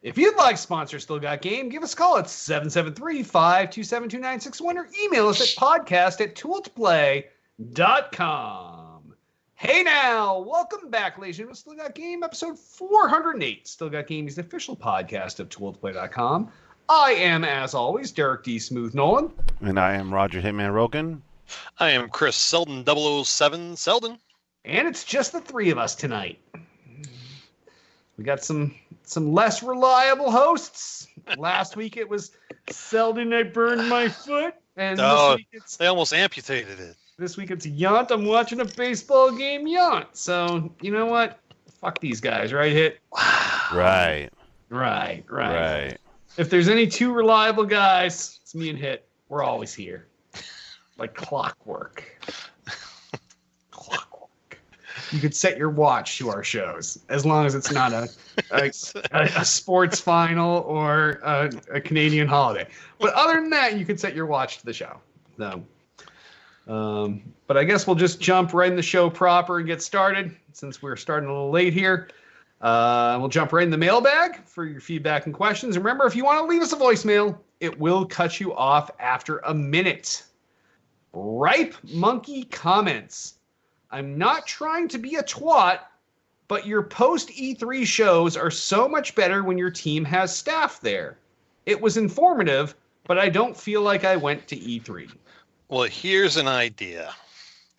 If you'd like to sponsor Still Got Game, give us a call at 773-527-2961 or email us at podcast@tooltoplay.com. Hey now, welcome back, ladies and gentlemen. Still Got Game, episode 408. Still Got Game is the official podcast of tooltoplay.com. I am, as always, Derek D. Smooth Nolan. And I am Roger Hitman Rogan. I am Chris Selden 007 Selden. And it's just the three of us tonight. We got some less reliable hosts. Last week it was Selden, I burned my foot. And this week they almost amputated it. This week it's Yount, I'm watching a baseball game, Yount. So, you know what? Fuck these guys, right, Hit? Right. If there's any two reliable guys, it's me and Hit. We're always here. Like clockwork. You could set your watch to our shows, as long as it's not a sports final or a Canadian holiday. But other than that, you could set your watch to the show. So, but I guess we'll just jump right in the show proper and get started, since we're starting a little late here. We'll jump right in the mailbag for your feedback and questions. Remember, if you want to leave us a voicemail, it will cut you off after a minute. Ripe Monkey comments. I'm not trying to be a twat, but your post-E3 shows are so much better when your team has staff there. It was informative, but I don't feel like I went to E3. Well, here's an idea.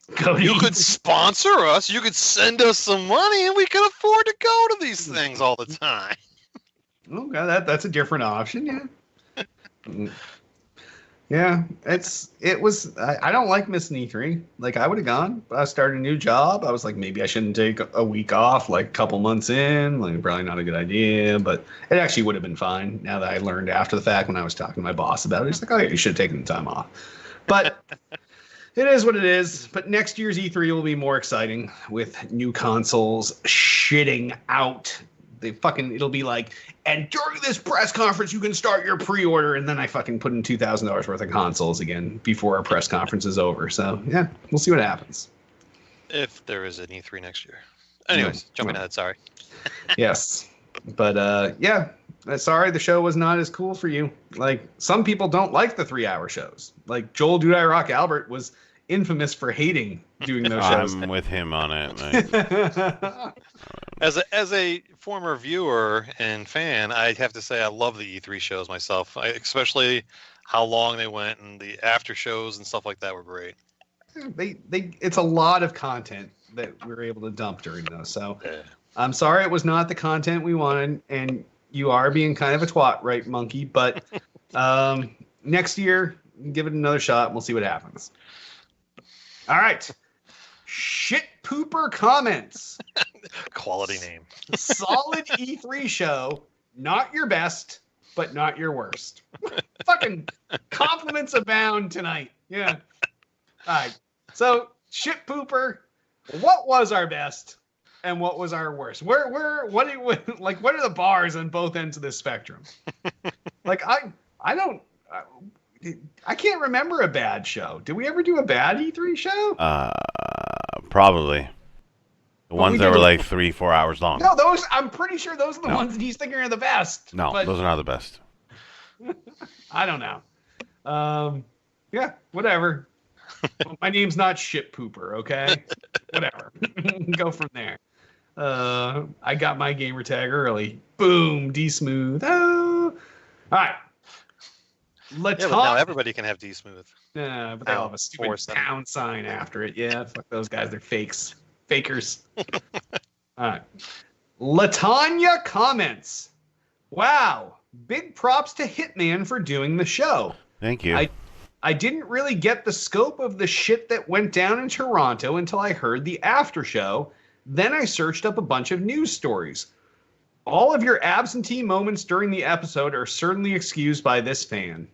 You could sponsor us, you could send us some money, and we could afford to go to these things all the time. Oh, God, that's a different option, yeah. Yeah, I don't like missing E3. Like, I would have gone, but I started a new job. I was like, maybe I shouldn't take a week off, like a couple months in. Like, probably not a good idea, but it actually would have been fine now that I learned after the fact when I was talking to my boss about it. He's like, oh, yeah, you should have taken the time off. But it is what it is. But next year's E3 will be more exciting with new consoles shitting out. It'll be like, and during this press conference, you can start your pre-order. And then I fucking put in $2,000 worth of consoles again before our press conference is over. So, yeah, we'll see what happens. If there is an E3 next year. Anyways, jumping ahead, sorry. Yes. But, yeah, sorry the show was not as cool for you. Like, some people don't like the 3-hour shows. Like, Joel Dude I Rock Albert was infamous for hating doing those shows. I'm with him on it. As a former viewer and fan, I have to say I love the E3 shows myself, especially how long they went and the after shows and stuff like that were great. It's a lot of content that we were able to dump during those. So I'm sorry it was not the content we wanted, and you are being kind of a twat, right, Monkey? But next year, give it another shot and we'll see what happens. All right. Shit Pooper comments. Quality name. Solid E3 show. Not your best, but not your worst. Fucking compliments abound tonight. Yeah. All right. So, Shit Pooper, what was our best and what was our worst? What are the bars on both ends of this spectrum? Like, I can't remember a bad show. Did we ever do a bad E3 show? Probably. The ones that were like 3-4 hours long. No, I'm pretty sure those are the ones that he's thinking are the best. No, those are not the best. I don't know. Yeah, whatever. My name's not Shit Pooper, okay? Whatever. Go from there. I got my gamer tag early. Boom, D-Smooth. Oh. All right. Yeah, but now everybody can have D-Smooth. Yeah, but they all have a stupid pound sign after it. Yeah, fuck those guys. They're fakes. Fakers. All right. Latanya comments. Wow. Big props to Hitman for doing the show. Thank you. I didn't really get the scope of the shit that went down in Toronto until I heard the after show. Then I searched up a bunch of news stories. All of your absentee moments during the episode are certainly excused by this fan.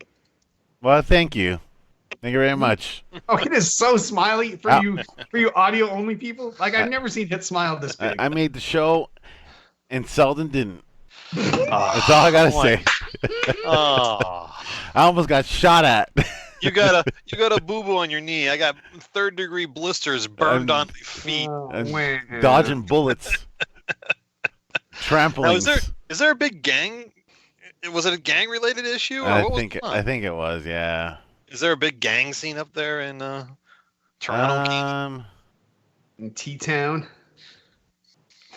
Well, thank you. Thank you very much. Oh, it is so smiley for you audio only people. Like, I've never seen Hit smile this big. I made the show, and Selden didn't. That's all I gotta say. I almost got shot at. You got a boo-boo on your knee. I got 3rd-degree blisters burned on my feet. Dodging bullets. Trampolines. Now, is there a big gang Was it a gang-related issue? Or I what think it was. Yeah. Is there a big gang scene up there in Toronto? In T-Town?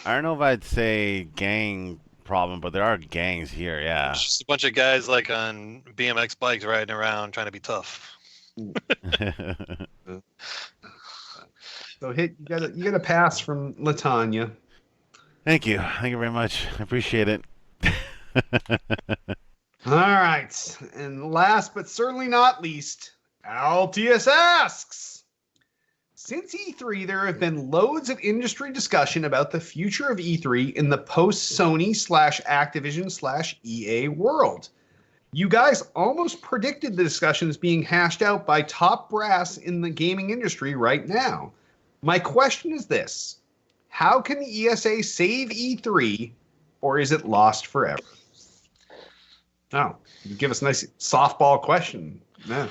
I don't know if I'd say gang problem, but there are gangs here. Yeah. It's just a bunch of guys like on BMX bikes riding around trying to be tough. So you got a pass from Latanya. Thank you very much. I appreciate it. All right, and last but certainly not least, Altius asks, since E3, there have been loads of industry discussion about the future of E3 in the post-Sony /Activision /EA world. You guys almost predicted the discussions being hashed out by top brass in the gaming industry right now. My question is this: how can the ESA save E3, or is it lost forever? Oh, you give us a nice softball question. Yeah.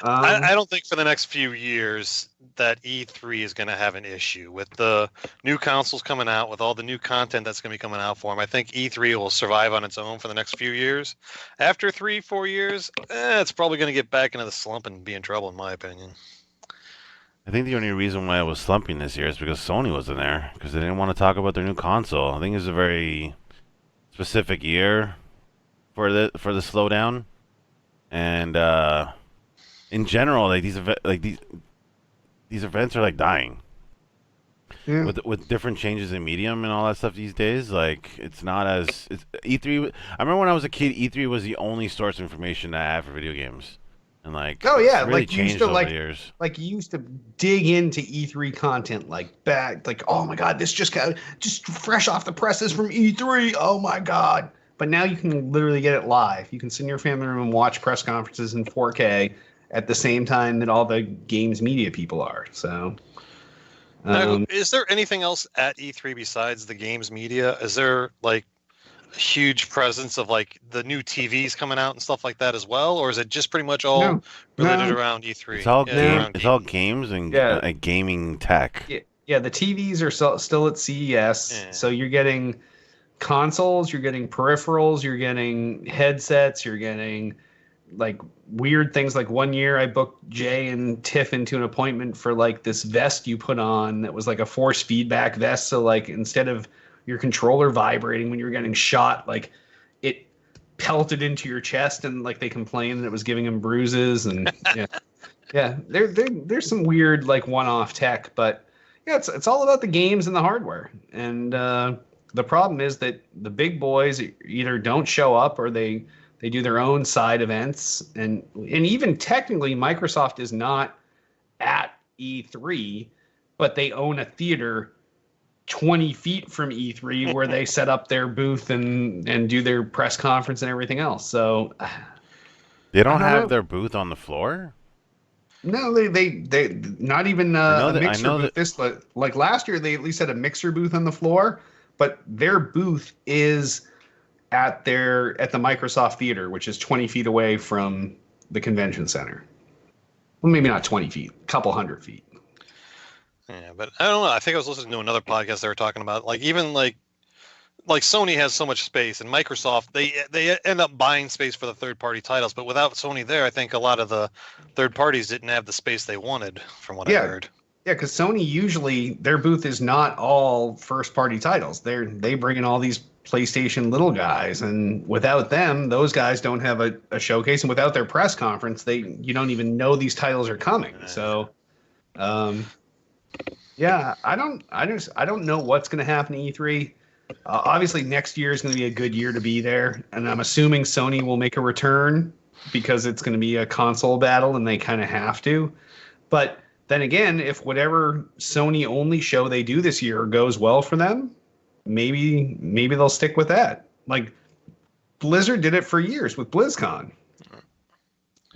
I don't think for the next few years that E3 is going to have an issue with the new consoles coming out, with all the new content that's going to be coming out for them. I think E3 will survive on its own for the next few years. After 3-4 years, it's probably going to get back into the slump and be in trouble, in my opinion. I think the only reason why it was slumping this year is because Sony wasn't there, because they didn't want to talk about their new console. I think it's a very specific year for the slowdown, and in general, like these events are like dying. Yeah. With different changes in medium and all that stuff these days, like it's not as E3. I remember when I was a kid, E3 was the only source of information that I had for video games. And like, oh yeah, really like you used to years. like you used to dig into E3 content like oh my god, this just fresh off the presses from E3. Oh my god. But now you can literally get it live. You can sit in your family room and watch press conferences in 4K at the same time that all the games media people are. So now, is there anything else at E3 besides the games media? Is there like a huge presence of like the new TVs coming out and stuff like that as well, or is it just pretty much all related around E3? It's all games and gaming tech. Yeah, the TVs are still at CES, so you're getting consoles, you're getting peripherals, you're getting headsets, you're getting like weird things. Like one year I booked Jay and Tiff into an appointment for like this vest you put on that was like a force feedback vest. So like instead of your controller vibrating when you were getting shot, like it pelted into your chest, and like they complained that it was giving them bruises. And there's some weird like one-off tech, but yeah, it's all about the games and the hardware. And the problem is that the big boys either don't show up or they do their own side events. And even technically, Microsoft is not at E3, but they own a theater 20 feet from E3 where they set up their booth and do their press conference and everything else. So they don't have their booth on the floor? No, they not even a mixer booth. Like last year, they at least had a mixer booth on the floor, but their booth is at the Microsoft Theater, which is 20 feet away from the convention center. Well, maybe not 20 feet, a couple 100 feet. Yeah, but I don't know. I think I was listening to another podcast they were talking about, like even like Sony has so much space, and Microsoft they end up buying space for the third-party titles. But without Sony there, I think a lot of the third parties didn't have the space they wanted, from what I heard. Yeah, because Sony usually their booth is not all first-party titles. They bring in all these PlayStation little guys, and without them, those guys don't have a showcase, and without their press conference, you don't even know these titles are coming. So, yeah, I don't know what's going to happen to E3. Obviously, next year is going to be a good year to be there, and I'm assuming Sony will make a return because it's going to be a console battle, and they kind of have to. But then again, if whatever Sony only show they do this year goes well for them, maybe they'll stick with that. Like Blizzard did it for years with BlizzCon.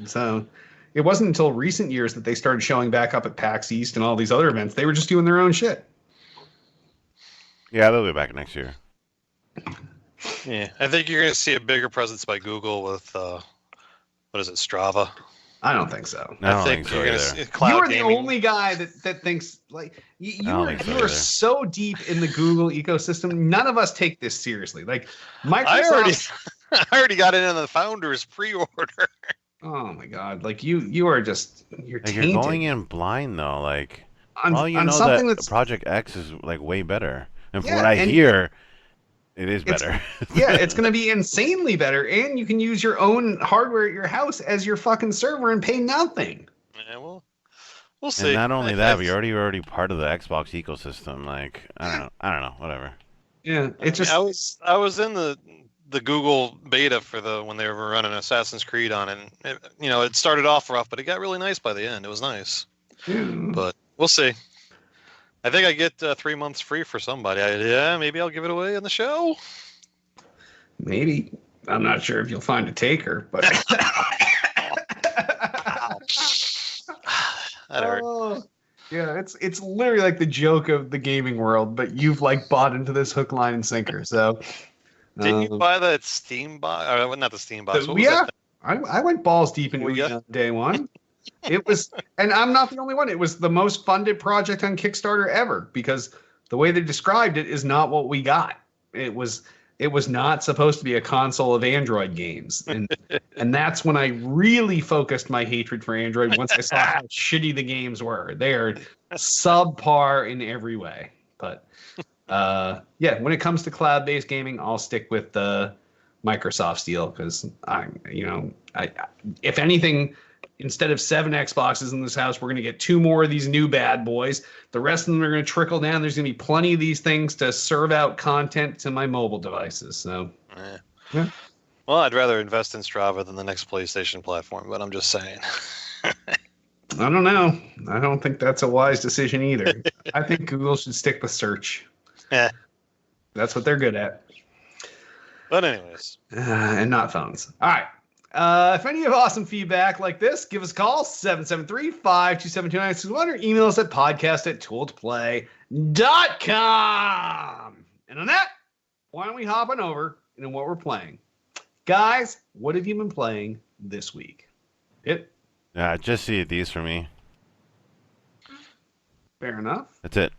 So it wasn't until recent years that they started showing back up at PAX East and all these other events. They were just doing their own shit. Yeah, they'll be back next year. Yeah, I think you're going to see a bigger presence by Google with what is it, Strava? I don't think so. I don't I think so you're going either. to cloud You're the gaming. only guy that thinks like you don't are think so you are either. so deep in the Google ecosystem. None of us take this seriously. Like I Microsoft. already got it in the founders pre-order. Oh my god! Like you are just you're Like, tainted you're going in blind though. Like, on, well, you on know something that that's Project X is like way better, and from Yeah, what I and hear, it is it's- better. yeah, it's going to be insanely better, and you can use your own hardware at your house as your fucking server and pay nothing. Yeah, we'll see. And not only I- that, I- but you're already part of the Xbox ecosystem. Like, I don't know, whatever. Yeah, it's just I was in the Google beta for when they were running Assassin's Creed on it. And it started off rough, but it got really nice by the end. It was nice, but we'll see. I think I get 3 months free for somebody. Maybe I'll give it away on the show. maybe I'm not sure if you'll find a taker, but That hurt. Oh, yeah, it's literally like the joke of the gaming world, but you've like bought into this hook, line, and sinker. So Didn't you buy that Steam box? Or not the Steam box. What was yeah, that? I went balls deep into Well, it yeah. on day one. It was, and I'm not the only one. It was the most funded project on Kickstarter ever because the way they described it is not what we got. It was not supposed to be a console of Android games, and that's when I really focused my hatred for Android. Once I saw how shitty the games were, they are subpar in every way. But yeah, when it comes to cloud-based gaming, I'll stick with the Microsoft deal because I if anything, instead of 7 Xboxes in this house, we're going to get 2 more of these new bad boys. The rest of them are going to trickle down. There's going to be plenty of these things to serve out content to my mobile devices. So, yeah. Well, I'd rather invest in Strava than the next PlayStation platform, but I'm just saying. I don't know. I don't think that's a wise decision either. I think Google should stick with search. Yeah. That's what they're good at. But anyways, And not phones. All right. If any have awesome feedback like this, give us a call, 773-527-2961, or email us at podcast@tooltoplay.com. And on that, why don't we hop on over into what we're playing? Guys, what have you been playing this week? Yeah, just see these for me. Fair enough. That's it.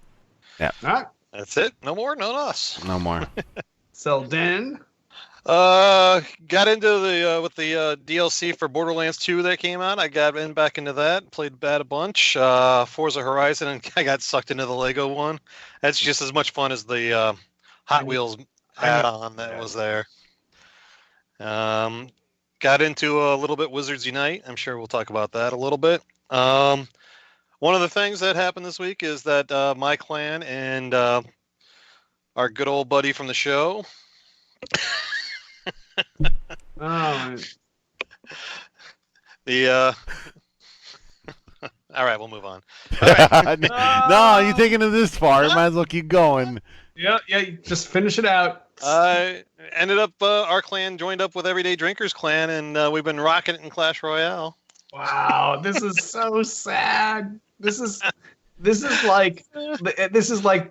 All right. that's it. No more, no less. No more. Selden. Got into the with the DLC for Borderlands 2 that came out. I got back into that, played that a bunch. Forza Horizon, and I got sucked into the Lego one. That's just as much fun as the Hot Wheels add-on that was there. Got into a little bit Wizards Unite. I'm sure we'll talk about that a little bit. One of the things that happened this week is that my clan and our good old buddy from the show. Oh, All right, we'll move on. No, you're taking it this far. Might as well keep going. yeah. Just finish it out. I ended up our clan joined up with Everyday Drinkers clan, and we've been rocking it in Clash Royale. Wow, this is so sad. This is like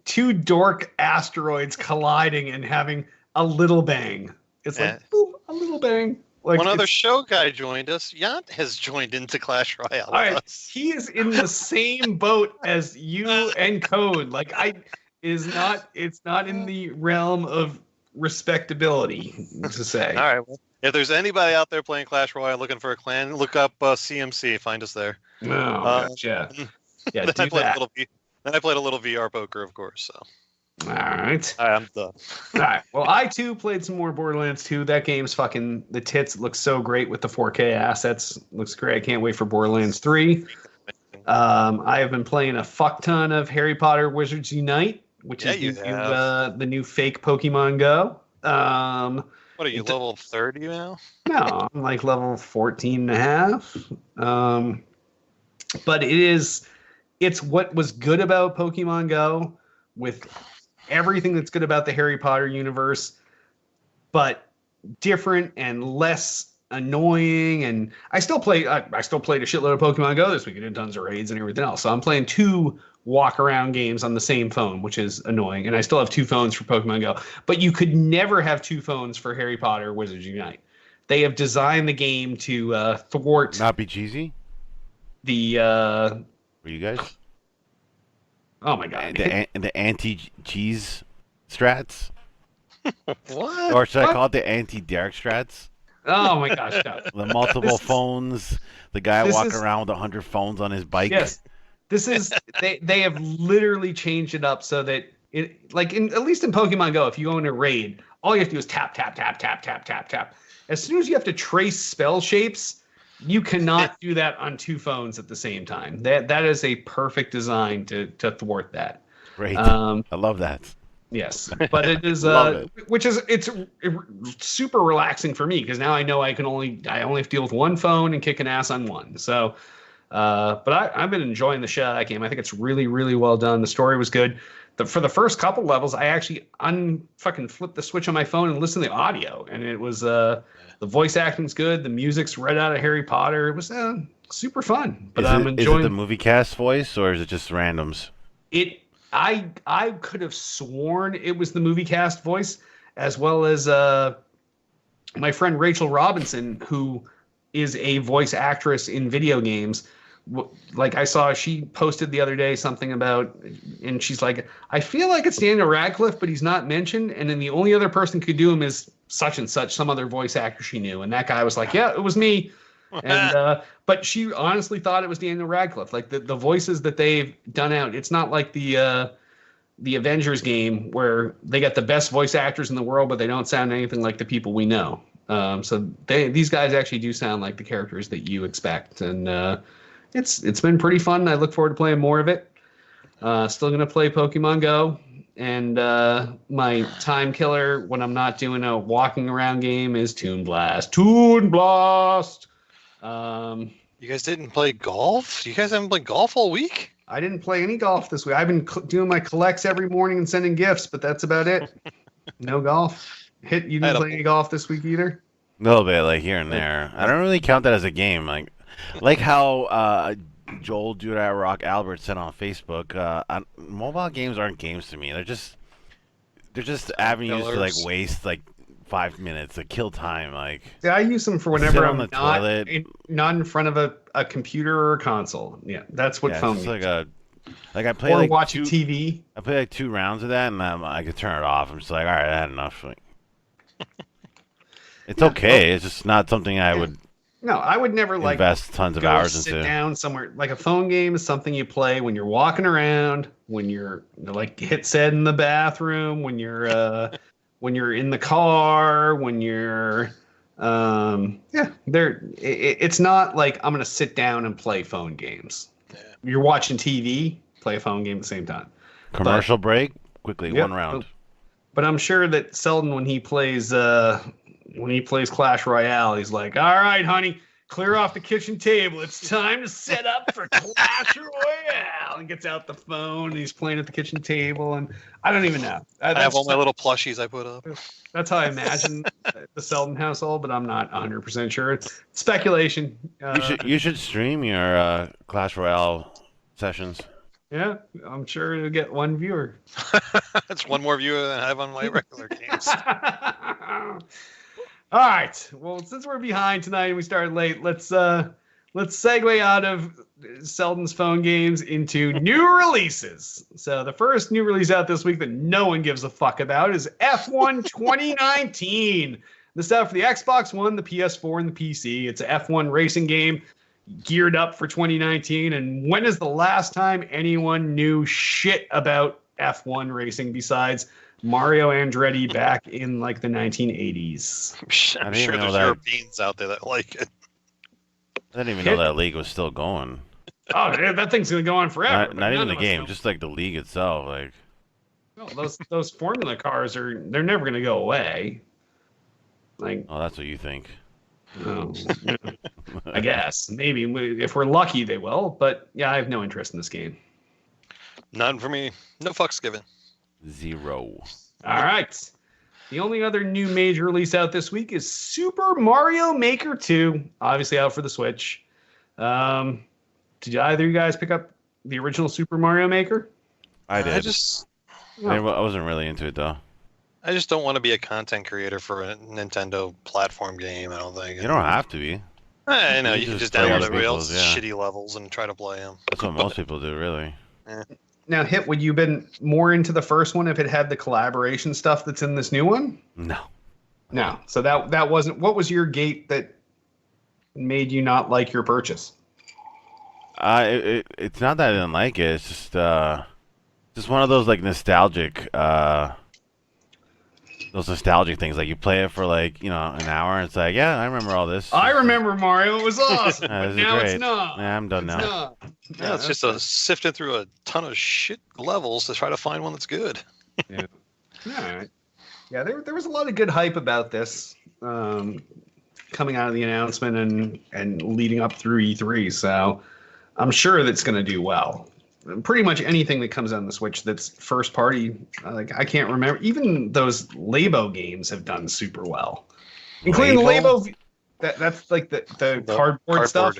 2 dork asteroids colliding and having a little bang. It's like boop, a little bang. Like One other show guy joined us. Yant has joined into Clash Royale. all right, with us. he is in the same boat as you and Code. Like it's not in the realm of respectability to say. All right. Well, if there's anybody out there playing Clash Royale looking for a clan, look up CMC. Find us there. No, gotcha. Yeah, Then do that. I played a little VR poker, of course. So. All right. All right, I'm done. All right. Well, I too played some more Borderlands 2. That game's fucking the tits. It looks so great with the 4K assets. Looks great. I can't wait for Borderlands 3. I have been playing a fuck ton of Harry Potter Wizards Unite, which is the new fake Pokemon Go. What are you, level 30 now? No, I'm like level 14 and a half. But it's what was good about Pokemon Go with everything that's good about the Harry Potter universe, but different and less annoying. And I still played a shitload of Pokemon Go this week. I did tons of raids and everything else. So I'm playing 2 walk around games on the same phone, which is annoying. And I still have 2 phones for Pokemon Go, but you could never have 2 phones for Harry Potter Wizards Unite. They have designed the game to thwart. Not be cheesy? the For you guys? oh my god, The anti-cheese strats? What? Or should I What? call it the anti-Derek strats? oh my gosh, no. The multiple This is- phones, the guy this walking is- around with 100 phones on his bike. Yes, this is they have literally changed it up so that it like at least in Pokemon Go, if you go in a raid, all you have to do is tap tap tap tap tap tap tap. As soon as you have to trace spell shapes, you cannot do that on two phones at the same time. That is a perfect design to thwart that. Great. Um, I love that. Yes, but it is Love which is it's super relaxing for me because now I know I only have to deal with one phone and kicking ass on one. So, but I've been enjoying the shit out of that game. I think it's really really well done. The story was good. For the first couple levels, I actually fucking flipped the switch on my phone and listened to the audio, and it was the voice acting's good. The music's right out of Harry Potter. It was super fun. But I'm Is enjoying it the movie cast voice or is it just randoms? it. I could have sworn it was the movie cast voice, as well as my friend Rachel Robinson, who is a voice actress in video games. Like I saw, she posted the other day something about, and she's like, I feel like it's Daniel Radcliffe, but he's not mentioned. And then the only other person who could do him is such and such, some other voice actor she knew. And that guy was like, yeah, it was me. And but she honestly thought it was Daniel Radcliffe. Like the voices that they've done out, it's not like the Avengers game where they got the best voice actors in the world, but they don't sound anything like the people we know. So these guys actually do sound like the characters that you expect, and it's been pretty fun. I look forward to playing more of it. Still gonna play Pokemon Go, and my time killer when I'm not doing a walking around game is Toon Blast. Toon Blast. You guys didn't play golf? You guys haven't played golf all week? I didn't play any golf this week. I've been doing my collects every morning and sending gifts, but that's about it. No golf. You didn't play any golf this week either? A little bit, like here and there. I don't really count that as a game. Like how Joel Dude at Rock Albert said on Facebook. Mobile games aren't games to me. They're just avenues to like waste like 5 minutes, to kill time. Like Yeah, I use them for whenever sit I'm on the toilet. not in front of a computer or a console. Yeah, that's what phone it's games. like I play Or like watching two, TV. I play like 2 rounds of that, and I could turn it off. I'm just like, all right, I had enough. Like, it's okay. It's just not something I would No, I would never like invest tons of go hours sit into. down somewhere. Like a phone game is something you play when you're walking around, when you're like hit set in the bathroom, when you're in the car, when you're it's not like I'm gonna sit down and play phone games. Yeah. You're watching TV, play a phone game at the same time. Commercial break, quickly, Yep. 1 round. But I'm sure that Selden, when he plays Clash Royale, he's like, "All right, honey, clear off the kitchen table. It's time to set up for Clash Royale." And gets out the phone and he's playing at the kitchen table. And I don't even know. I have all my little plushies I put up. That's how I imagine the Selden household, but I'm not 100% sure. It's speculation. You should stream your Clash Royale sessions. Yeah, I'm sure it'll get one viewer. That's one more viewer than I have on my regular games. All right. Well, since we're behind tonight and we started late, let's segue out of Selden's phone games into new releases. So the first new release out this week that no one gives a fuck about is F1 2019. This is out for the Xbox One, the PS4, and the PC. It's an F1 racing game geared up for 2019. And when is the last time anyone knew shit about F1 racing besides Mario Andretti back in like the 1980s? I'm didn't sure know there's that. Europeans out there that like it. I didn't even know that league was still going. Oh, yeah, that thing's gonna go on forever. Not even None the of us game, know. just like the league itself. Like, No, those formula cars they're never gonna go away. Like, oh, that's what you think. oh, I guess maybe if we're lucky they will. But yeah, I have no interest in this game. None for me. No fucks given. 0. All right. The only other new major release out this week is Super Mario Maker 2, obviously out for the Switch. Did either of you guys pick up the original Super Mario Maker? I did. I wasn't really into it though. I just don't want to be a content creator for a Nintendo platform game. I don't think. You don't have to be. I know, You you can just just play download other everybody people's, else's yeah. shitty levels and try to play them. That's what most people do, really. Now, Hit, would you been more into the first one if it had the collaboration stuff that's in this new one? No. No. So that wasn't. What was your gate that made you not like your purchase? It's not that I didn't like it. It's just one of those like nostalgic things. Like you play it for like an hour, and it's like, yeah, I remember all this. I remember Mario. It was awesome. Yeah, But this is now great. it's not. Yeah, I'm done It's now. not. Yeah, it's just a sifting through a ton of shit levels to try to find one that's good. All right. Yeah, there was a lot of good hype about this coming out of the announcement and leading up through E3. So I'm sure that's going to do well. Pretty much anything that comes on the Switch that's first party, like I can't remember. Even those Labo games have done super well, including Labo? the Labo. That's like the cardboard stuff,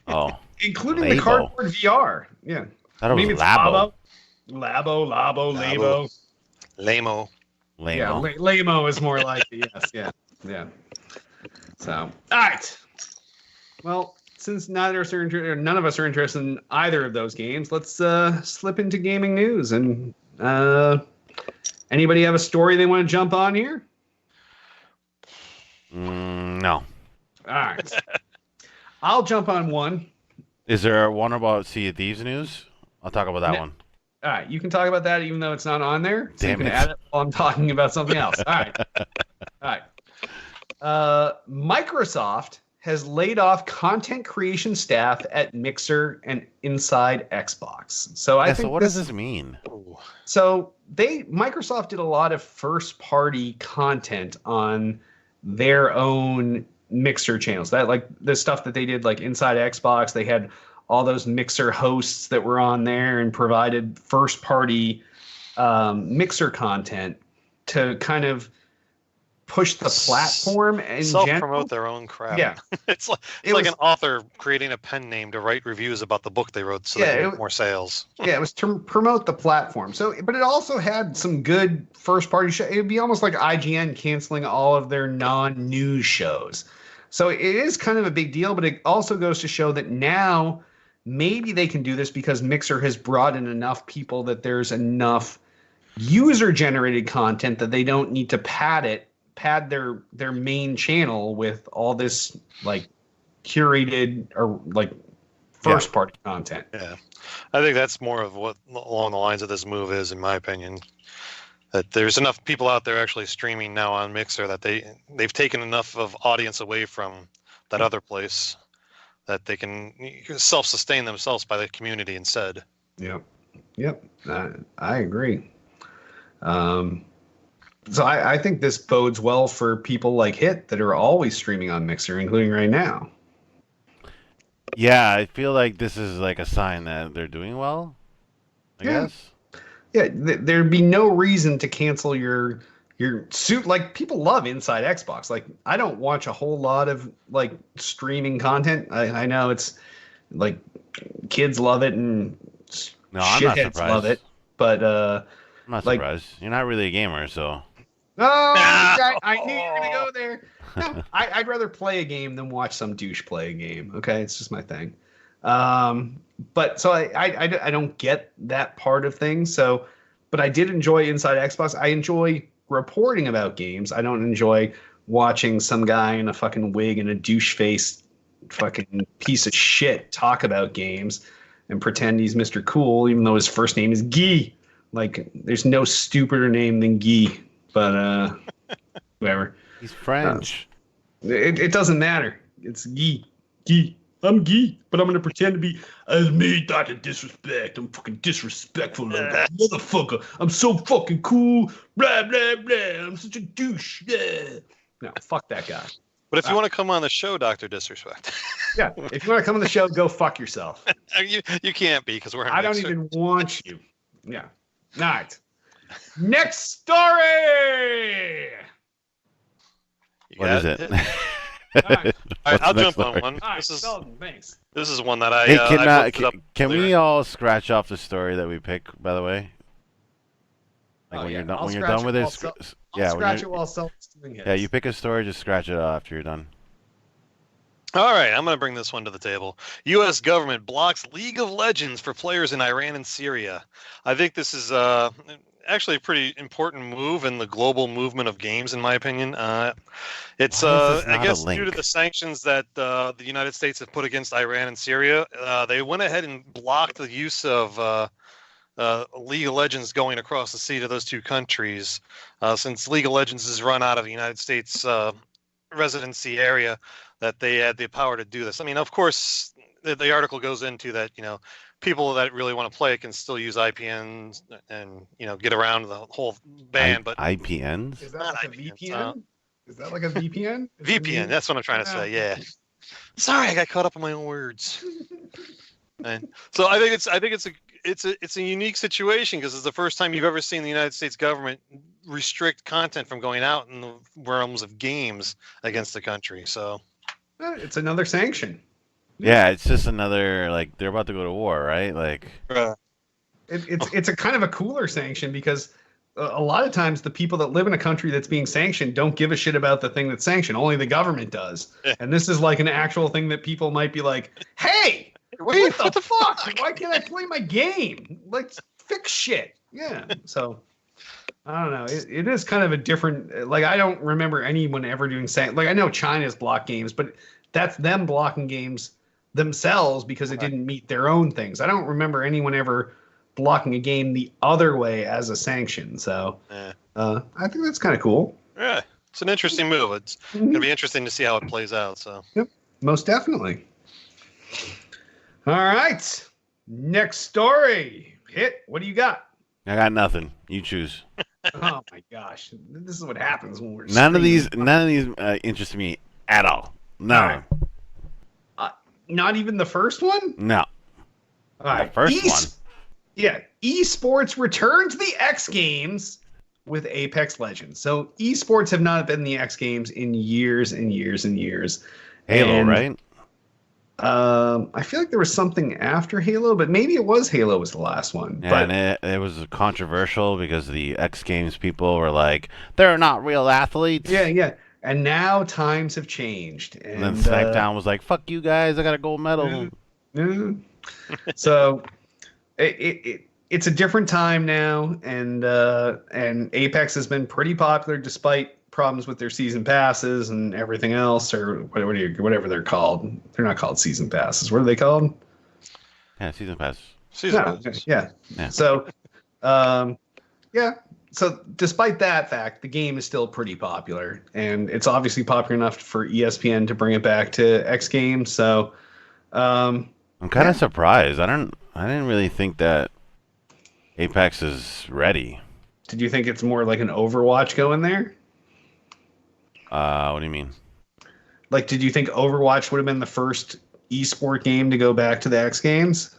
Oh, including the Labo. cardboard VR. Yeah, I thought it maybe was it's Labo. Labo, Labo. Labo. Lame-o. Lame. Yeah, Lamo is more like it. Yes, yeah. So, all right. Well, since none of us are interested in either of those games, let's slip into gaming news. And anybody have a story they want to jump on here? No. All right. I'll jump on one. Is there one about Sea of Thieves news? I'll talk about that No. one. All right, you can talk about that even though it's not on there. So Damn you can it. add it while I'm talking about something else. All right. Microsoft has laid off content creation staff at Mixer and Inside Xbox. So I think So what does this mean? Ooh. So Microsoft did a lot of first party content on their own Mixer channels. That like the stuff that they did like Inside Xbox, they had all those Mixer hosts that were on there and provided first party Mixer content to kind of push the platform in general. Self-promote their own crap. Yeah. It's like, It was- an author creating a pen name to write reviews about the book they wrote so Yeah, they it- get more sales. Yeah, it was to promote the platform. So, but it also had some good first party show. It would be almost like IGN canceling all of their non-news shows. So it is kind of a big deal, but it also goes to show that now maybe they can do this because Mixer has brought in enough people that there's enough user-generated content that they don't need to pad their main channel with all this like curated or like first party content. Yeah, I think that's more of what along the lines of this move is, in my opinion. That there's enough people out there actually streaming now on Mixer that they've taken enough of audience away from that other place that they can self-sustain themselves by the community instead. Yep. I agree. So I think this bodes well for people like Hit that are always streaming on Mixer, including right now. Yeah, I feel like this is like a sign that they're doing well. I Yeah. guess. Yeah, there'd be no reason to cancel your suit. Like people love Inside Xbox. Like I don't watch a whole lot of like streaming content. I know it's like kids love it and No, I'm not shitheads surprised. love it, but I'm not like- surprised. You're not really a gamer, so. I knew you were gonna go there. No, I'd rather play a game than watch some douche play a game. Okay, it's just my thing. But so I don't get that part of things. So, but I did enjoy Inside Xbox. I enjoy reporting about games. I don't enjoy watching some guy in a fucking wig and a douche face fucking piece of shit talk about games and pretend he's Mr. Cool, even though his first name is Guy. Like, there's no stupider name than Guy. But whatever. He's French. It doesn't matter. It's Guy. Guy. I'm Guy, but I'm gonna pretend to be as me, Dr. Disrespect. I'm fucking disrespectful, motherfucker. I'm so fucking cool. Blah blah blah. I'm such a douche. Yeah. No, fuck that guy. But if you want to come on the show, Dr. Disrespect, Yeah. If you want to come on the show, go fuck yourself. you can't be because we're. I don't even want you. Yeah. All right. Next story. What is it? All right. All right, What's I'll the next jump on story? one. All right. This is Sheldon, thanks. one that I. Hey, I looked it up can we earlier. all scratch off the story that we pick, by the way? Like Oh, when yeah. you're done, I'll when you're scratch done with it it, while I'll yeah, scratch it when while Selton's doing his. yeah, you pick a story, just scratch it off after you're done. All right, I'm going to bring this one to the table. U.S. government blocks League of Legends for players in Iran and Syria. I think this is actually a pretty important move in the global movement of games, in my opinion. It's, Why is this I not a guess, due to link? the sanctions that the United States have put against Iran and Syria. They went ahead and blocked the use of League of Legends going across the sea to those two countries, since League of Legends is run out of the United States residency area, that they had the power to do this. I mean, of course, the article goes into that, people that really want to play it can still use IPNs and, get around the whole ban, but IPNs? Is that Not like a IPNs, VPN? Is that like a VPN? VPN, that's what I'm trying to say. Yeah. Sorry, I got caught up in my own words. And so I think it's a unique situation because it's the first time you've ever seen the United States government restrict content from going out in the realms of games against the country. So It's another sanction. Yeah, it's just another, like, they're about to go to war, right? Like, It's a kind of a cooler sanction because a lot of times the people that live in a country that's being sanctioned don't give a shit about the thing that's sanctioned. Only the government does. Yeah. And this is like an actual thing that people might be like, hey, wait, what the fuck? Why can't I play my game? Like, fix shit. Yeah. So, I don't know. It is kind of a different, like, I don't remember anyone ever doing like, I know China's blocked games, but that's them blocking games themselves because it didn't meet their own things. I don't remember anyone ever blocking a game the other way as a sanction. So, Yeah. I think that's kind of cool. Yeah, it's an interesting move. It's going to be interesting to see how it plays out. So Most definitely. All right. Next story. Hit. What do you got? I got nothing. You choose. Oh my gosh. This is what happens when we're None of these streaming. interest me at all. No. All right. Not even the first one? No. All right. first one. Yeah. Esports return to the X Games with Apex Legends. So esports have not been in the X Games in years and years and years. Halo, And, right? I feel like there was something after Halo, but maybe it was Halo was the last one. Yeah, but and it was controversial because the X Games people were like, they're not real athletes. yeah. And now times have changed. And then SmackDown was like, fuck you guys, I got a gold medal. Yeah. So it's a different time now, and Apex has been pretty popular despite problems with their season passes and everything else, or whatever they're called. They're not called season passes. What are they called? Yeah, season pass. season No, passes. yeah. Yeah. So, yeah. So despite that fact, the game is still pretty popular, and it's obviously popular enough for ESPN to bring it back to X Games. So, I'm kind of surprised. I didn't really think that Apex is ready. did you think it's more like an Overwatch going there? What do you mean? Like, did you think Overwatch would have been the first esport game to go back to the X Games,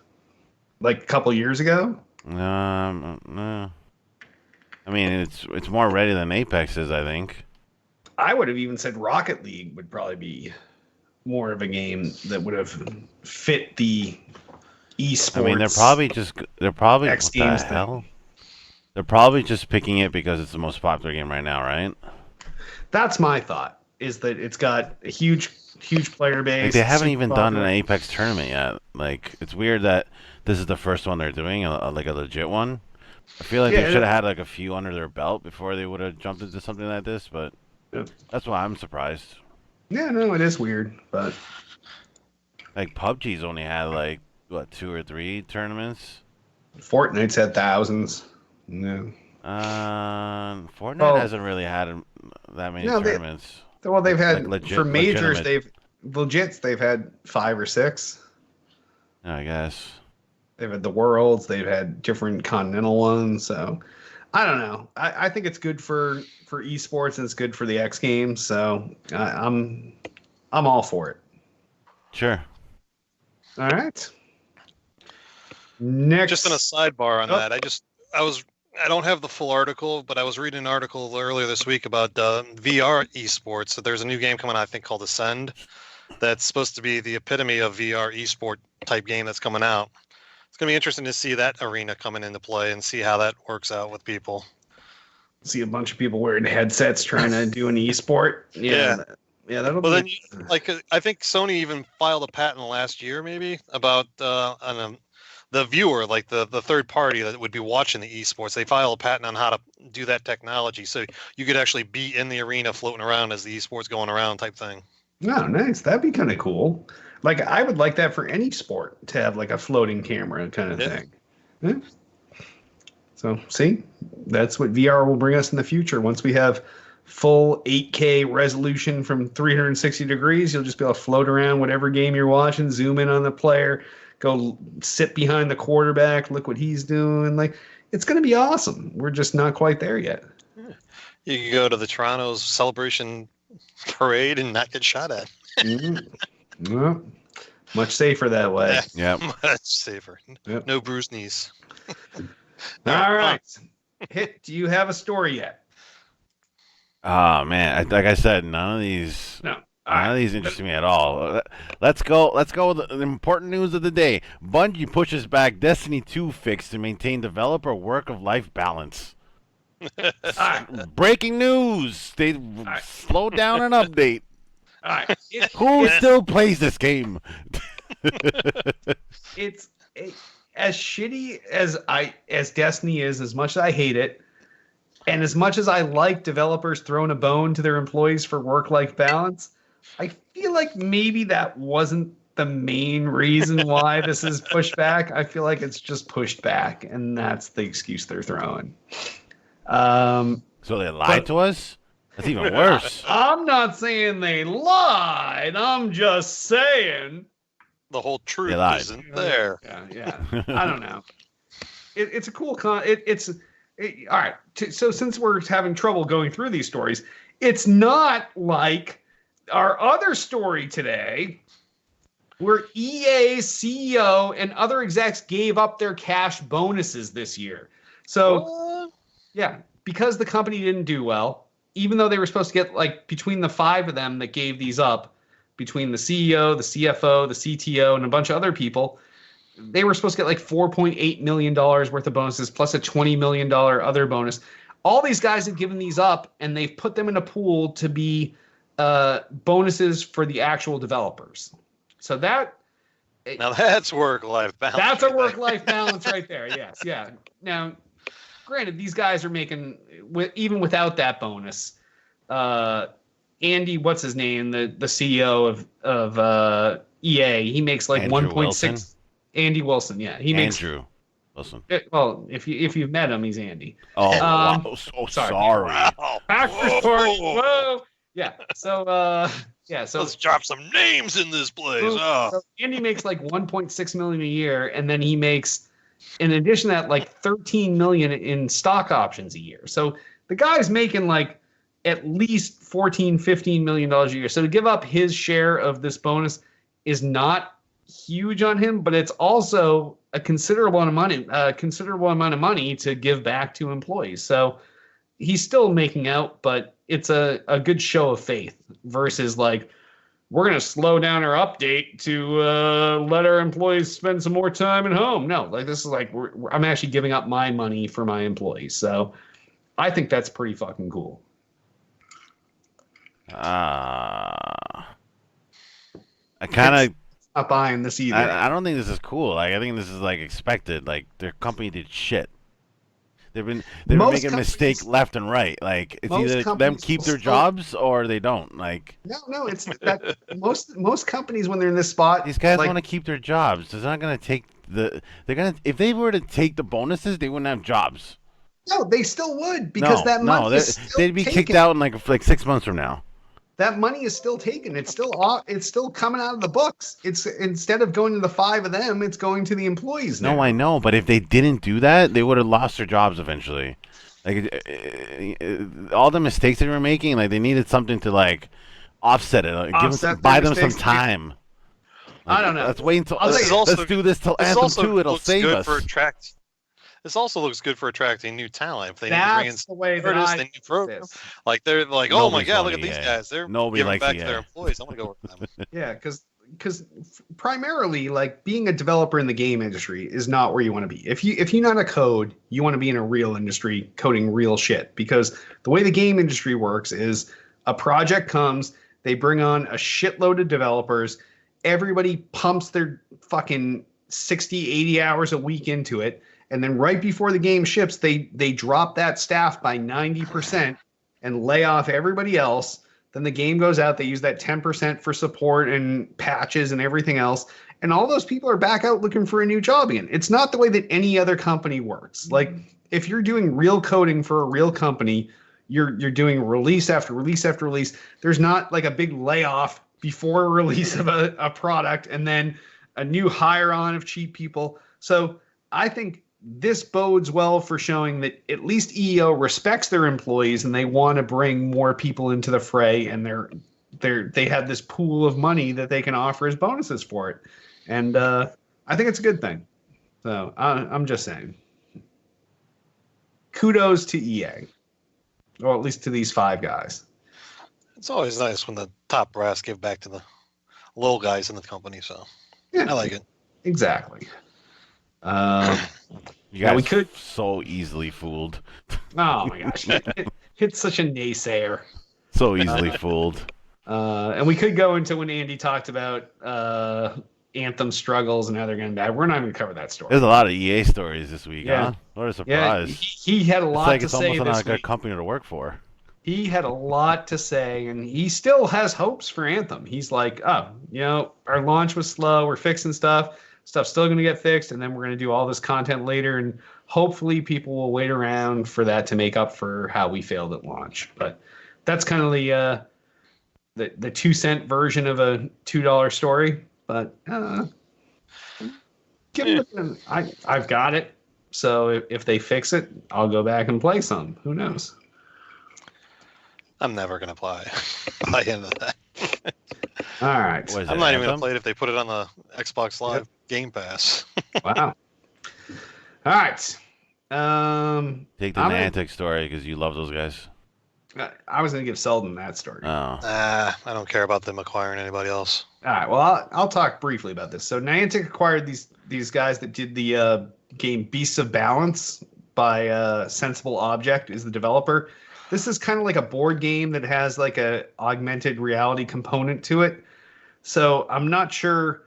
like a couple years ago? No. I mean, it's more ready than Apex is, I think. I would have even said Rocket League would probably be more of a game that would have fit the esports. I mean, they're probably X what the Games thing. hell? They're probably just picking it because it's the most popular game right now, right? That's my thought. Is that it's got a huge player base. Like, they haven't super even done an popular. Apex tournament yet. Like, it's weird that this is the first one they're doing, like a legit one. I feel like Yeah, they should have had like a few under their belt before they would have jumped into something like this. But Yeah. that's why I'm surprised. Yeah, no, it is weird, but Like PUBG's only had like what 2 or 3 tournaments. Fortnite's had thousands. No. Fortnite Oh. hasn't really had that many No, tournaments. Well, they've had Like for majors. legitimate. They've had 5 or 6. I guess. They've had the Worlds. They've had different continental ones. So I don't know. I think it's good for esports and it's good for the X Games. So I'm all for it. Sure. All right. Next, Just in a sidebar on Oh. that, I don't have the full article, but I was reading an article earlier this week about VR esports. So there's a new game coming out, I think, called Ascend. That's supposed to be the epitome of VR esport type game that's coming out. It's going to be interesting to see that arena coming into play and see how that works out with people. see a bunch of people wearing headsets trying to do an esport. Yeah. Yeah, that'll Well, be then, I think Sony even filed a patent last year, maybe about the viewer, like the third party that would be watching the esports. They filed a patent on how to do that technology, so you could actually be in the arena, floating around as the esports going around, type thing. oh, nice. That'd be kind of cool. Like I would like that for any sport to have like a floating camera kind of thing. Yeah. So see, that's what VR will bring us in the future. Once we have full 8K resolution from 360 degrees, you'll just be able to float around whatever game you're watching, zoom in on the player, go sit behind the quarterback, look what he's doing. Like, it's going to be awesome. We're just not quite there yet. You could go to the Toronto's celebration parade and not get shot at. Well, much safer that way. Yeah. Much safer. Yep. No bruised knees. All right. Hit, do you have a story yet? Oh man, like I said, none of these interest me at all. Let's go with the important news of the day. Bungie pushes back Destiny 2 fix to maintain developer work-of-life balance. Breaking news! They slowed down an update. All right. Who still plays this game? It's as shitty as Destiny is, as much as I hate it, and as much as I like developers throwing a bone to their employees for work-life balance, I feel like maybe that wasn't the main reason why this is pushed back. I feel like it's just pushed back, and that's the excuse they're throwing. So they lied to us? That's even worse. I'm not saying they lied. I'm just saying The whole truth lied. isn't there. Yeah. I don't know. It's a cool all right. So since we're having trouble going through these stories, it's not like our other story today, where EA's CEO and other execs gave up their cash bonuses this year. So, yeah, because the company didn't do well, even though they were supposed to get like between the 5 of them that gave these up, between the CEO, the CFO, the CTO, and a bunch of other people, they were supposed to get like $4.8 million worth of bonuses plus a $20 million other bonus. All these guys have given these up, and they've put them in a pool to be bonuses for the actual developers. So now that's work-life balance. That's a work-life balance right there. Yes, yeah. Now, granted, these guys are making, even without that bonus, Andy, what's his name, the CEO of EA, he makes like 1.6. Andy Wilson, yeah, he makes Andrew Wilson. Well, if you've met him, he's Andy. Oh, wow. So sorry. Wow. Backwards story. Whoa. Yeah. So let's drop some names in this place. So Andy makes like 1.6 million a year, and then he makes, in addition to that, like 13 million in stock options a year. So the guy's making like at least 14-15 million dollars a year. So to give up his share of this bonus is not huge on him, but it's also a considerable amount of money to give back to employees. So he's still making out, but it's a good show of faith versus like, we're going to slow down our update to let our employees spend some more time at home. No, like this is like, I'm actually giving up my money for my employees. So I think that's pretty fucking cool. I kind of not buying this either. I don't think this is cool. Like, I think this is like expected. Like, their company did shit. They've been making mistakes left and right. Like, it's either them keep their jobs or they don't. Like, no, it's that most companies when they're in this spot, these guys want to keep their jobs. They're not gonna take if they were to take the bonuses, they wouldn't have jobs. No, they still would because that money is still they'd be kicked out in like 6 months from now. That money is still taken. It's still coming out of the books. It's instead of going to the 5 of them, it's going to the employees now. No, I know, but if they didn't do that, they would have lost their jobs eventually. Like all the mistakes they were making, like they needed something to like offset it, like, buy them some time. Like, I don't know. Let's wait until let's do this till Anthem 2. It'll save us. This also looks good for attracting new talent. If they That's need to the way that I new program. Like they're like, oh my god, look at these guys. They're giving back to their employees. I'm gonna go with them. Yeah, because primarily, like being a developer in the game industry is not where you want to be. If you know how to code, you want to be in a real industry coding real shit. Because the way the game industry works is a project comes, They bring on a shitload of developers. Everybody pumps their fucking 60, 80 hours a week into it. And then right before the game ships, they drop that staff by 90% and lay off everybody else. Then the game goes out. They use that 10% for support and patches and everything else. And all those people are back out looking for a new job again. It's not the way that any other company works. Like, if you're doing real coding for a real company, you're doing release after release after release. There's not like a big layoff before release of a product and then a new hire on of cheap people. So I think this bodes well for showing that at least EEO respects their employees and they want to bring more people into the fray, and they have this pool of money that they can offer as bonuses for it. And I think it's a good thing. So I'm just saying. Kudos to EA, or at least to these 5 guys. It's always nice when the top brass give back to the little guys in the company. So Yeah, I like it. exactly. You guys we could. so easily fooled. Oh my gosh, it's such a naysayer. So easily fooled. And we could go into when Andy talked about Anthem struggles and how they're getting bad. We're not even going to cover that story. There's a lot of EA stories this week, Yeah. huh? What a Yeah, surprise. he had a lot It's to say almost this not a good week. company to work for. He had a lot to say, and he still has hopes for Anthem. He's like, oh, our launch was slow. We're fixing stuff. Stuff's still going to get fixed, and then we're going to do all this content later, and hopefully people will wait around for that to make up for how we failed at launch. But that's kind of the 2-cent version of a $2 story. But I've got it. So if they fix it, I'll go back and play some. Who knows? I'm never going to buy into that. All right. What is I'm it, not even going to Anthem? play it if they put it on the Xbox Live Game Pass. Wow. All right. Take the I'm Niantic story because you love those guys. I was going to give Selden that story. Oh. I don't care about them acquiring anybody else. All right. Well, I'll talk briefly about this. So Niantic acquired these guys that did the game Beasts of Balance by Sensible Object is the developer. This is kind of like a board game that has like a augmented reality component to it. So I'm not sure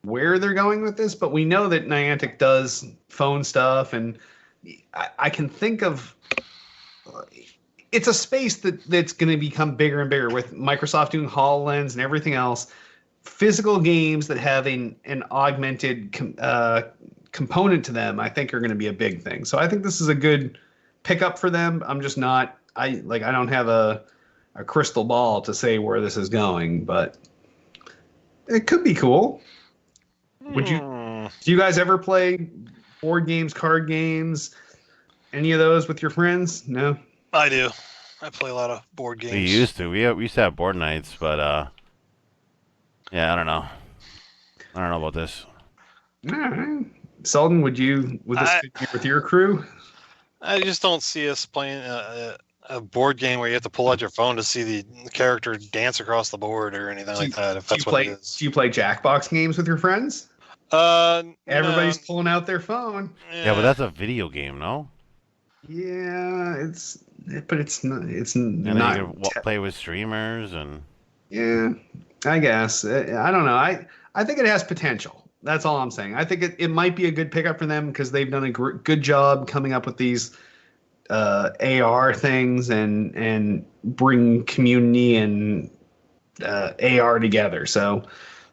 where they're going with this, but we know that Niantic does phone stuff, and I can think of it's a space that's going to become bigger and bigger with Microsoft doing HoloLens and everything else. Physical games that have an augmented component to them, I think, are going to be a big thing. So I think this is a good pickup for them. I'm just not. I don't have a crystal ball to say where this is going, but it could be cool. Would you? Do you guys ever play board games, card games, any of those with your friends? No. I do. I play a lot of board games. We used to. We used to have board nights, but yeah, I don't know. I don't know about this. All right. Selden, would this fit you with your crew? I just don't see us playing a board game where you have to pull out your phone to see the character dance across the board or anything like that. If that's what it is. Do you play Jackbox games with your friends? Everybody's pulling out their phone. Yeah, but that's a video game, no? Yeah, it's not. It's And not. then you can play with streamers and. Yeah, I guess. I don't know. I think it has potential. That's all I'm saying. I think it might be a good pickup for them because they've done a good job coming up with these AR things and bring community and AR together. So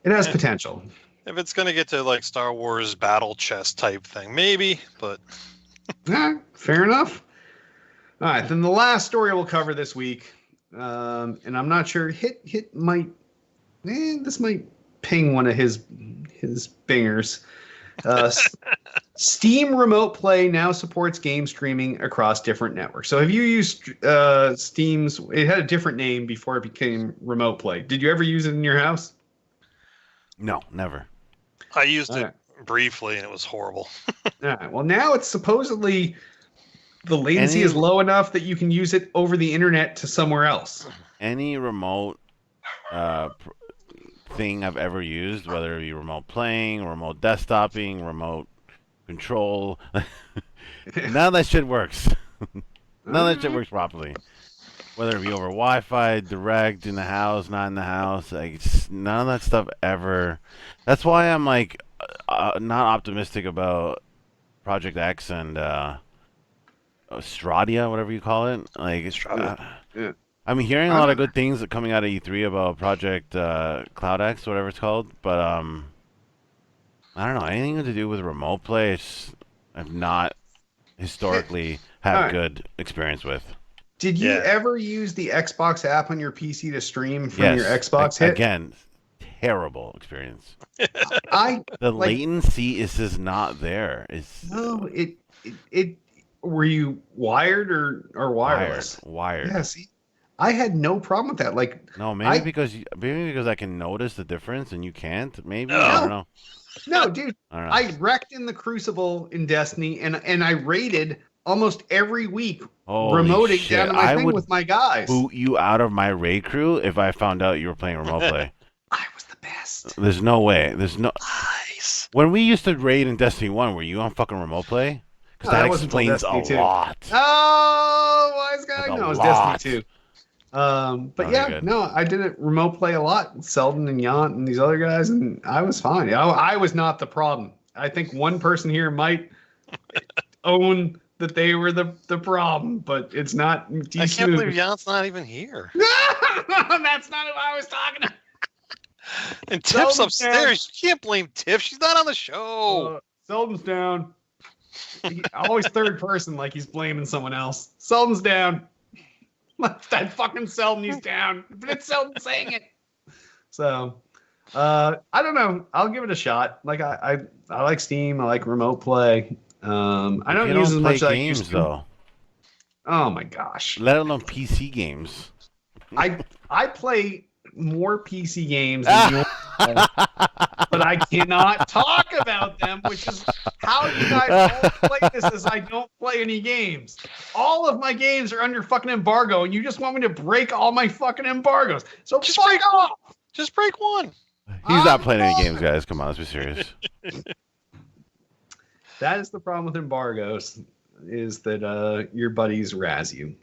it has potential. If it's going to get to like Star Wars battle chess type thing, maybe, but Fair enough. All right, then the last story we'll cover this week, and I'm not sure. Hit might. This might ping one of his bingers. Steam Remote Play now supports game streaming across different networks. So have you used Steam's? It had a different name before it became Remote Play. Did you ever use it in your house? No, never. I used All it right. briefly and it was horrible. All right. Well, now it's supposedly the latency Any- is low enough that you can use it over the internet to somewhere else. Any remote thing I've ever used, whether it be remote playing, remote desktoping, remote control, none of that shit works. None of that shit works properly. whether it be over Wi-Fi, direct, in the house, not in the house. Like none of that stuff ever. That's why I'm like not optimistic about Project X and Stradia, whatever you call it. Like Stradia. Yeah. I'm hearing a lot of good things coming out of E3 about Project Cloud X, whatever it's called, but I don't know, anything to do with remote play. I've not historically had good experience with. Did you ever use the Xbox app on your PC to stream from your Xbox hit? Again, terrible experience. The latency is just not there. No, it were you wired or wireless? Wired. Yeah, see, I had no problem with that. Like, no, maybe because I can notice the difference and you can't. Maybe I don't know. No, dude, I wrecked in the Crucible in Destiny, and I raided almost every week, remoting down to my thing with my guys. Boot you out of my raid crew if I found out you were playing remote play. I was the best. There's no way. There's no. Nice. When we used to raid in Destiny 1, were you on fucking remote play? Because that explains a lot. Oh, wise guy. No, it was Destiny 2. But no, I did it remote play a lot. Selden and Yant and these other guys, and I was fine. I was not the problem. I think one person here might own that they were the problem, but it's not. I can't believe Yant's not even here. That's not who I was talking about. And Tiff's upstairs. You can't blame Tiff. She's not on the show. Selden's down. Always third person, like he's blaming someone else. Selden's down. That fucking Selden, he's down. But it's Selden saying it. So, I don't know. I'll give it a shot. Like I like Steam. I like remote play. I don't use as much as I used to. Though. Oh my gosh. Let alone PC games. I play more PC games than you, but I cannot talk about them, which is how you guys all play this. Is I don't play any games. All of my games are under fucking embargo, and you just want me to break all my fucking embargoes. So just fuck off. Just break one. He's not playing any games, guys. Come on, let's be serious. That is the problem with embargoes, is that your buddies razz you.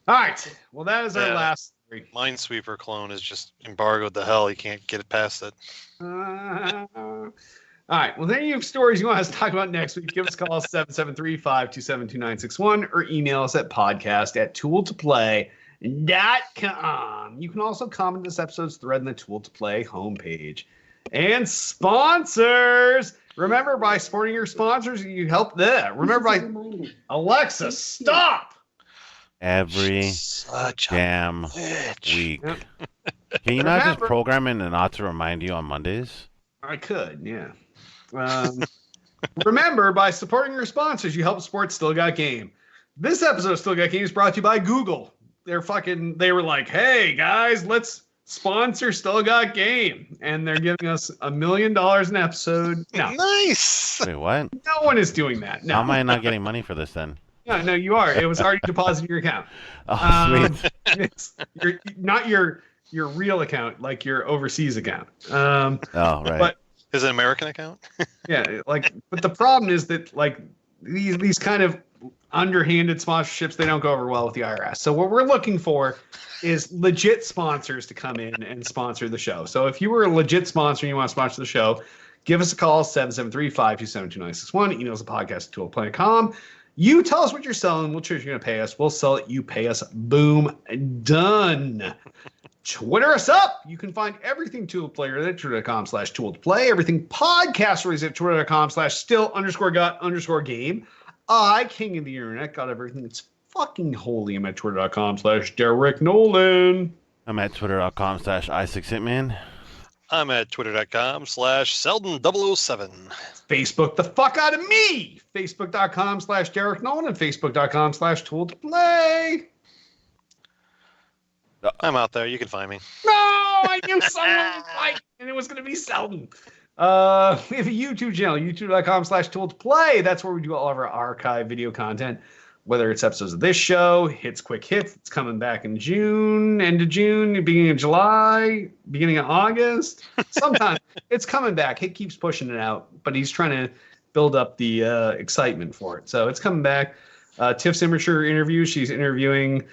All right. Well, that is our last. Minesweeper clone is just embargoed the hell. You can't get it past it. All right. Well, then you have stories you want us to talk about next week. Give us a call 773-527-2961 or email us at podcast@tooltoplay.com. You can also comment this episode's thread in the Tool to Play homepage. And sponsors. Remember, by supporting your sponsors, you help them. Remember, by Alexa, stop. Every damn week. Can you not just program in and not to remind you on Mondays? I could, yeah. Remember, by supporting your sponsors, you help support Still Got Game. This episode of Still Got Game is brought to you by Google. They were like, hey, guys, let's sponsor Still Got Game. And they're giving us $1 million an episode. No. Nice. Wait, what? No one is doing that. No. How am I not getting money for this then? No, you are. It was already deposited in your account. Oh, sweet. It's not your real account, like your overseas account. Oh, right. But is it an American account? Yeah, but the problem is that these kind of underhanded sponsorships, they don't go over well with the IRS. So what we're looking for is legit sponsors to come in and sponsor the show. So if you were a legit sponsor and you want to sponsor the show, give us a call, 773-527-2961. Email us a podcast@toolplay.com. You tell us what you're selling. We'll choose you're going to pay us. We'll sell it. You pay us. Boom. Done. Twitter us up. You can find everything Tool to Play at twitter.com/Tool to Play. Everything podcast is at twitter.com/still_got_game. I, king of the internet, got everything that's fucking holy. I'm at twitter.com/Derek Nolan. I'm at twitter.com/i6hitman. I'm at twitter.com/Selden007. Facebook the fuck out of me. Facebook.com/Derek Nolan and Facebook.com/Tool to Play. I'm out there. You can find me. No, I knew someone would fight, and it was going to be Selden. We have a YouTube channel, youtube.com/Tool to Play. That's where we do all of our archive video content, whether it's episodes of this show, Hits Quick Hits. It's coming back in June, end of June, beginning of July, beginning of August. Sometime it's coming back. He keeps pushing it out, but he's trying to build up the excitement for it. So it's coming back. Tiff's immature interview. She's interviewing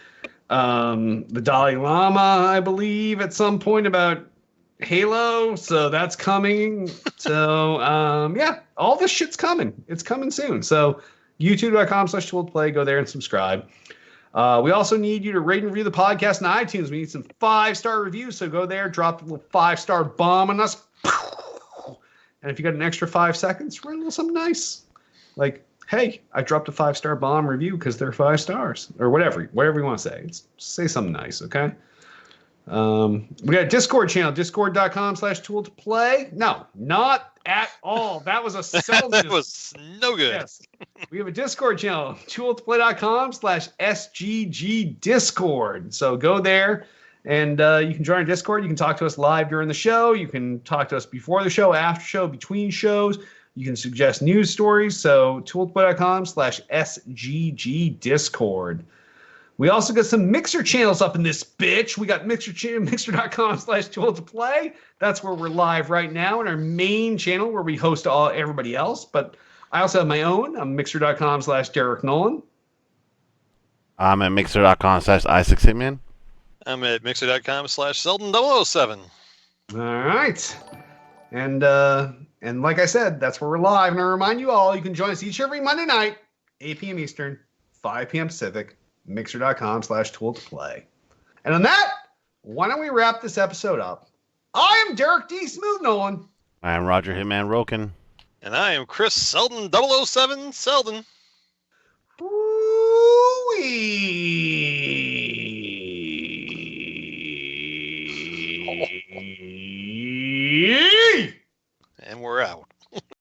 the Dalai Lama, I believe, at some point about Halo. So that's coming. So yeah, all this shit's coming. It's coming soon. So youtube.com/tooledplay. Go there and subscribe. We also need you to rate and review the podcast on iTunes. We need some 5-star reviews. So go there, drop a little 5-star bomb on us. And if you got an extra 5 seconds, write a little something nice. Like, hey, I dropped a 5-star bomb review because they're 5 stars, or whatever you want to say. Say something nice, okay? We got a Discord channel, discord.com/tooledplay. No, not at all. That was a that was no good. Yes. We have a Discord channel, tooledplay.com/SGG Discord. So go there and you can join our Discord. You can talk to us live during the show. You can talk to us before the show, after show, between shows. You can suggest news stories. So tooledplay.com/SGG Discord. We also got some Mixer channels up in this bitch. We got mixer.com/tooledplay. That's where we're live right now, in our main channel where we host everybody else. But I also have my own. I'm mixer.com/Derek Nolan. I'm at mixer.com/Isaac Hitman. I'm at mixer.com/Selden007. All right. And like I said, that's where we're live. And I remind you all, you can join us each every Monday night, 8 p.m. Eastern, 5 p.m. Pacific, mixer.com/tooledplay. And on that, why don't we wrap this episode up? I am Derek D. Smooth Nolan. I am Roger Hitman Roken. And I am Chris Selden007 Selden. Ooh-wee.